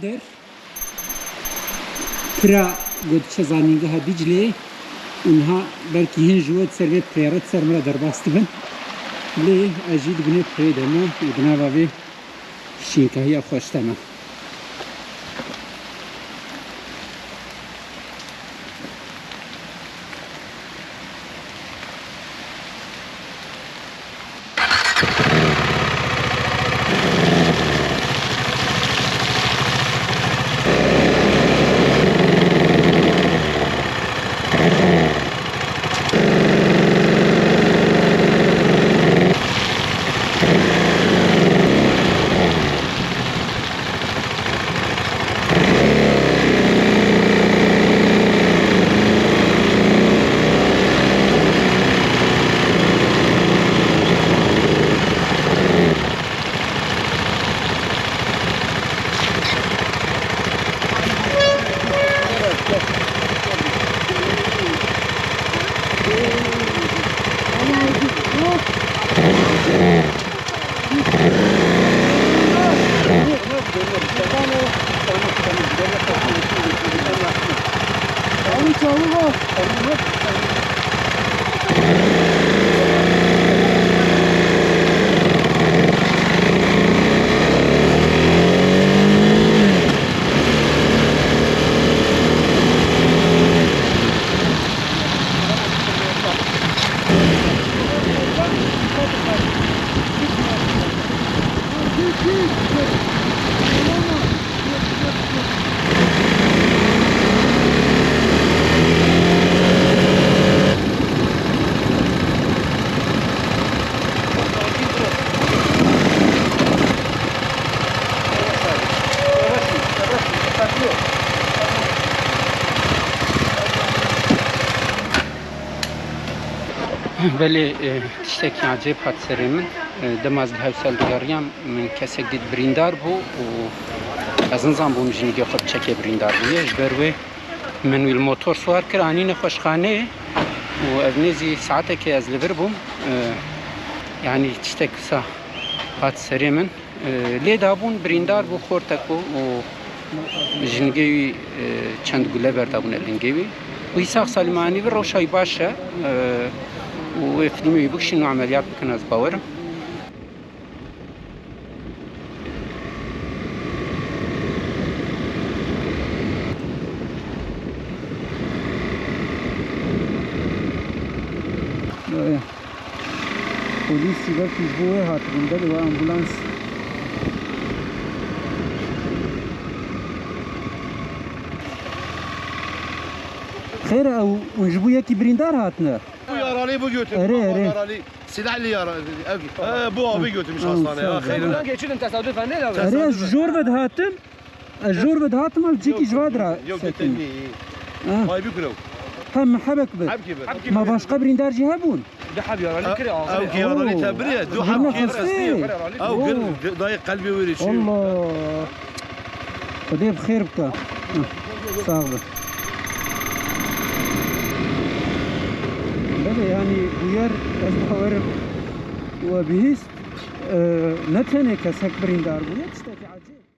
der pira gotçe zaningeha Dicle اونها بلکه هین جواد سرویت پریارت سر مرا در باست بن لی اجید بنی پریدم و بنا وی شینکهی خوشتم ولی تشتکی عجیب هات سری من دماز به هفسال دیاریم من کسی دید بریندار بو و از نظام بو مجنگی خود چکی بریندار بویش بروی من ویل موتور سوار کرد آنین خوشخانه و از نیزی ساعته که از لیور بوم یعنی تشتکی سا هات سری من لی دابون بریندار بو خورتکو و مجنگی چند گله بردابون الانگیوی و ایساق سالمانی و روشای باشه ويخدموا يبكش انه عمليات بكناز باور بوليس يقف يجبوه هات بندل وامبولانس خير او نجبو يكي بريندار هاتنا Bu yaralı bu götür. Yaralı. Silahlı yaralı. Bu abi götürmüş hastaneye. Buradan geçiyordum tesadüfen değil abi. Araya jor ved hatım. Jor ved hatım al ceki jvadra. Yok getirni. Ay bir kilo. Hem محبك بد ما başka بريندار جهبون دحب yaralı kire Av ki yaralı tebriye. Du ham ki resmi. Av gır dayı kalbi verir. Allah. خدي بخير بك صاحبي يعني بوير أصبحوا وبهيست نتنك سكبرين دار بوير تشتكي عجيب